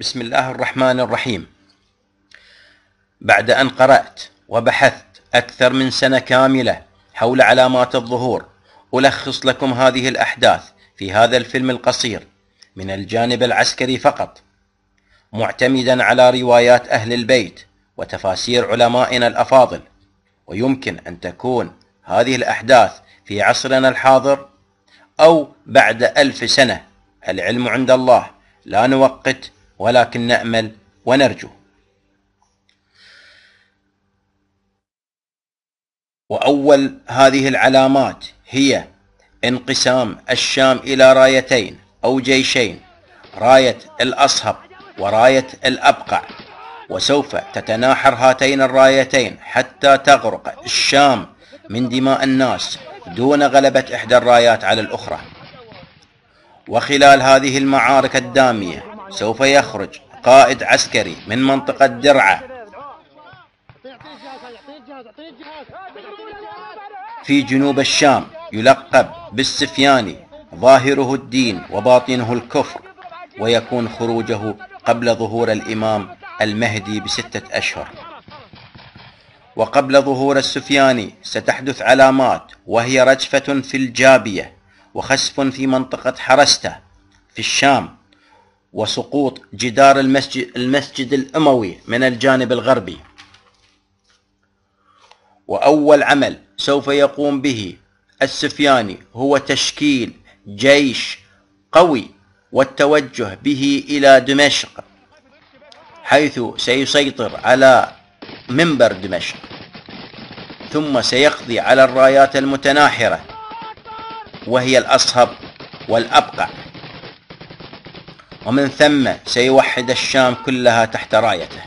بسم الله الرحمن الرحيم. بعد أن قرأت وبحثت أكثر من سنة كاملة حول علامات الظهور، ألخص لكم هذه الأحداث في هذا الفيلم القصير من الجانب العسكري فقط، معتمدا على روايات أهل البيت وتفاسير علمائنا الأفاضل. ويمكن أن تكون هذه الأحداث في عصرنا الحاضر أو بعد 1000 سنة، العلم عند الله، لا نوقت ولكن نأمل ونرجو. وأول هذه العلامات هي انقسام الشام إلى رايتين أو جيشين، راية الأصهب وراية الأبقع، وسوف تتناحر هاتين الرايتين حتى تغرق الشام من دماء الناس دون غلبة إحدى الرايات على الأخرى. وخلال هذه المعارك الدامية سوف يخرج قائد عسكري من منطقة درعا في جنوب الشام يلقب بالسفياني، ظاهره الدين وباطنه الكفر، ويكون خروجه قبل ظهور الإمام المهدي ب6 أشهر. وقبل ظهور السفياني ستحدث علامات، وهي رجفة في الجابية، وخسف في منطقة حرسته في الشام، وسقوط جدار المسجد الأموي من الجانب الغربي. وأول عمل سوف يقوم به السفياني هو تشكيل جيش قوي والتوجه به إلى دمشق، حيث سيسيطر على منبر دمشق، ثم سيقضي على الرايات المتناحرة وهي الأصهب والأبقع، ومن ثم سيوحد الشام كلها تحت رايته.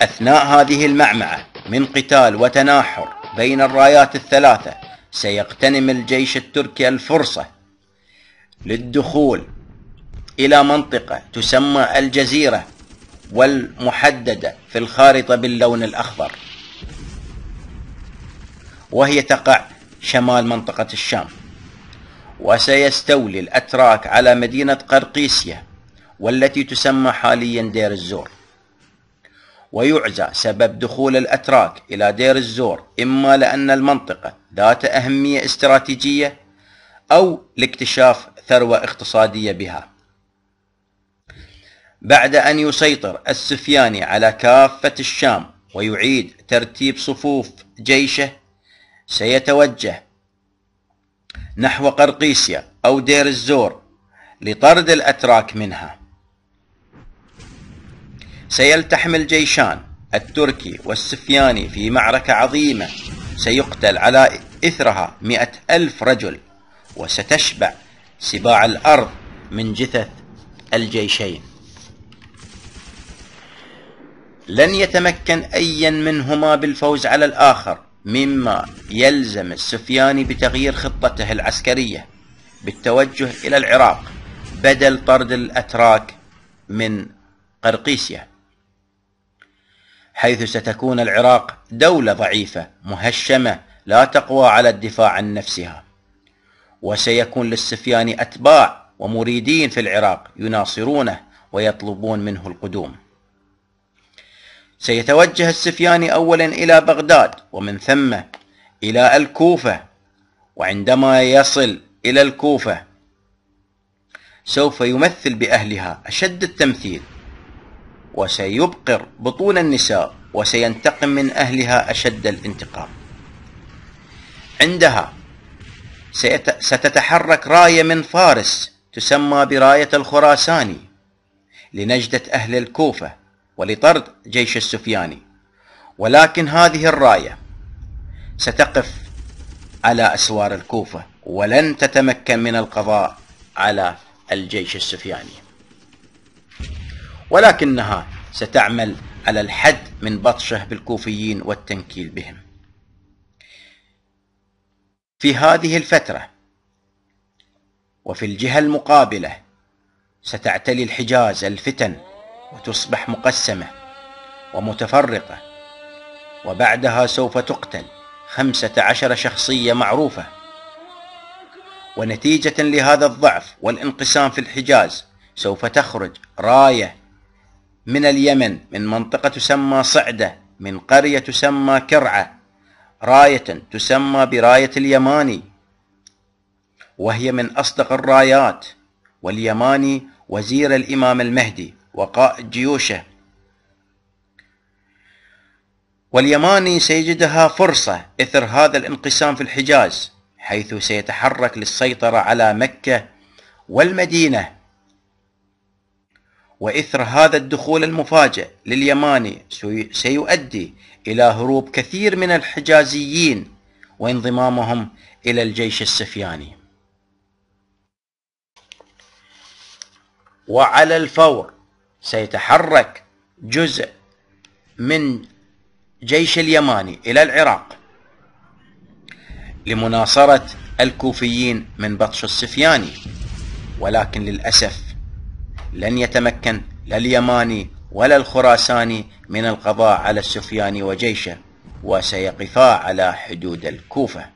أثناء هذه المعمعة من قتال وتناحر بين الرايات الثلاثة، سيغتنم الجيش التركي الفرصة للدخول إلى منطقة تسمى الجزيرة، والمحددة في الخارطة باللون الأخضر، وهي تقع شمال منطقة الشام. وسيستولي الأتراك على مدينة قرقيسيا، والتي تسمى حاليا دير الزور. ويعزى سبب دخول الأتراك إلى دير الزور إما لأن المنطقة ذات أهمية استراتيجية أو لاكتشاف ثروة اقتصادية بها. بعد أن يسيطر السفياني على كافة الشام ويعيد ترتيب صفوف جيشه، سيتوجه نحو قرقيسيا أو دير الزور لطرد الأتراك منها. سيلتحم الجيشان التركي والسفياني في معركة عظيمة سيقتل على إثرها 100,000 رجل، وستشبع سباع الأرض من جثث الجيشين. لن يتمكن أي منهما بالفوز على الآخر، مما يلزم السفياني بتغيير خطته العسكرية بالتوجه إلى العراق بدل طرد الأتراك من قرقيسيا، حيث ستكون العراق دولة ضعيفة مهشمة لا تقوى على الدفاع عن نفسها. وسيكون للسفياني أتباع ومريدين في العراق يناصرونه ويطلبون منه القدوم. سيتوجه السفياني أولا إلى بغداد، ومن ثم إلى الكوفة. وعندما يصل إلى الكوفة سوف يمثل بأهلها أشد التمثيل، وسيبقر بطون النساء، وسينتقم من أهلها أشد الانتقام. عندها ستتحرك راية من فارس تسمى براية الخراساني لنجدة أهل الكوفة ولطرد جيش السفياني، ولكن هذه الراية ستقف على أسوار الكوفة ولن تتمكن من القضاء على الجيش السفياني، ولكنها ستعمل على الحد من بطشه بالكوفيين والتنكيل بهم. في هذه الفترة وفي الجهة المقابلة ستعتلي الحجاز الفتن وتصبح مقسمة ومتفرقة، وبعدها سوف تقتل 15 شخصية معروفة. ونتيجة لهذا الضعف والانقسام في الحجاز سوف تخرج راية من اليمن، من منطقة تسمى صعدة، من قرية تسمى كرعة، راية تسمى براية اليماني، وهي من أصدق الرايات. واليماني وزير الإمام المهدي وقائد جيوشه، واليماني سيجدها فرصة إثر هذا الانقسام في الحجاز، حيث سيتحرك للسيطرة على مكة والمدينة. وإثر هذا الدخول المفاجئ لليماني سيؤدي إلى هروب كثير من الحجازيين وانضمامهم إلى الجيش السفياني. وعلى الفور سيتحرك جزء من جيش اليماني إلى العراق لمناصرة الكوفيين من بطش السفياني، ولكن للأسف لن يتمكن لا اليماني ولا الخراساني من القضاء على السفياني وجيشه، وسيقفا على حدود الكوفة.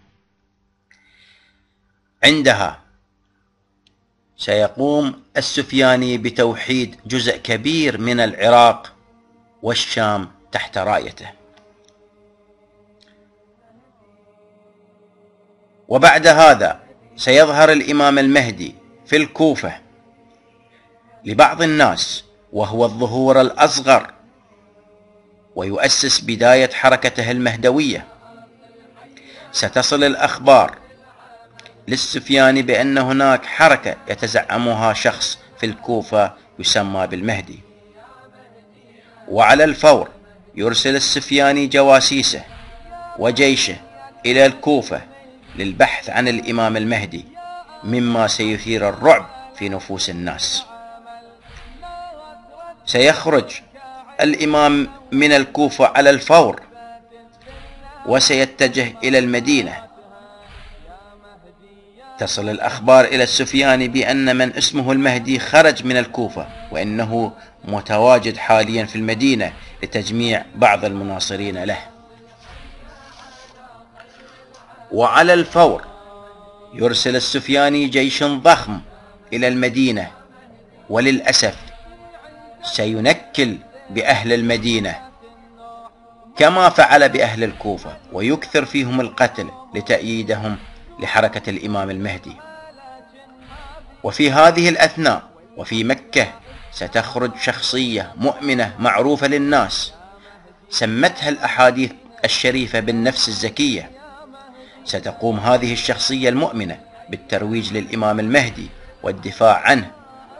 عندها سيقوم السفياني بتوحيد جزء كبير من العراق والشام تحت رايته. وبعد هذا سيظهر الإمام المهدي في الكوفة لبعض الناس، وهو الظهور الأصغر، ويؤسس بداية حركته المهدوية. ستصل الأخبار للسفياني بأن هناك حركة يتزعمها شخص في الكوفة يسمى بالمهدي، وعلى الفور يرسل السفياني جواسيسه وجيشه إلى الكوفة للبحث عن الإمام المهدي، مما سيثير الرعب في نفوس الناس. سيخرج الإمام من الكوفة على الفور وسيتجه إلى المدينة. تصل الأخبار إلى السفياني بأن من اسمه المهدي خرج من الكوفة، وإنه متواجد حاليا في المدينة لتجميع بعض المناصرين له. وعلى الفور يرسل السفياني جيش ضخم إلى المدينة، وللأسف سينكل بأهل المدينة كما فعل بأهل الكوفة، ويكثر فيهم القتل لتأييدهم لحركة الإمام المهدي. وفي هذه الأثناء وفي مكة ستخرج شخصية مؤمنة معروفة للناس، سمتها الأحاديث الشريفة بالنفس الزكية. ستقوم هذه الشخصية المؤمنة بالترويج للإمام المهدي والدفاع عنه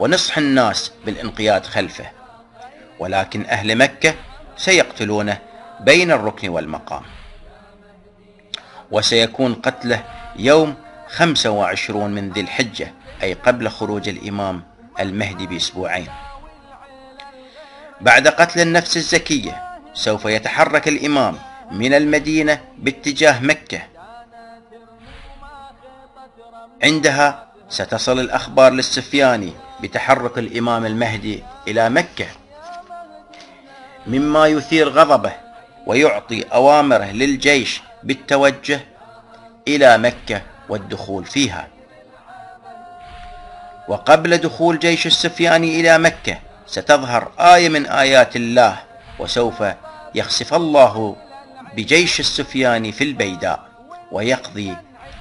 ونصح الناس بالانقياد خلفه، ولكن أهل مكة سيقتلونه بين الركن والمقام. وسيكون قتله يوم 25 من ذي الحجة، أي قبل خروج الإمام المهدي بأسبوعين. بعد قتل النفس الزكية سوف يتحرك الإمام من المدينة باتجاه مكة. عندها ستصل الأخبار للسفياني بتحرك الإمام المهدي إلى مكة، مما يثير غضبه ويعطي أوامره للجيش بالتوجه إلى مكة والدخول فيها. وقبل دخول جيش السفياني إلى مكة ستظهر آية من آيات الله، وسوف يخسف الله بجيش السفياني في البيداء ويقضي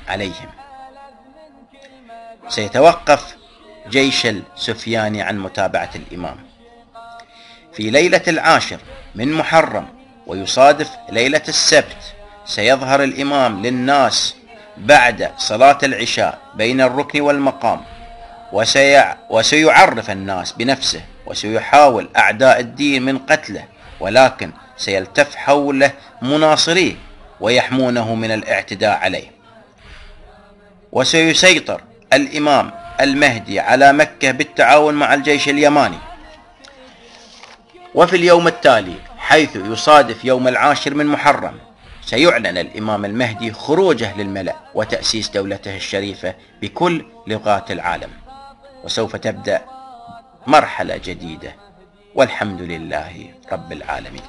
عليهم. سيتوقف جيش السفياني عن متابعة الإمام. في ليلة 10 من محرم ويصادف ليلة السبت سيظهر الإمام للناس بعد صلاة العشاء بين الركن والمقام، وسيعرف الناس بنفسه، وسيحاول أعداء الدين من قتله، ولكن سيلتف حوله مناصريه ويحمونه من الاعتداء عليه. وسيسيطر الإمام المهدي على مكة بالتعاون مع الجيش اليماني. وفي اليوم التالي حيث يصادف يوم 10 من محرم سيعلن الإمام المهدي خروجه للملأ وتأسيس دولته الشريفة بكل لغات العالم، وسوف تبدأ مرحلة جديدة، والحمد لله رب العالمين.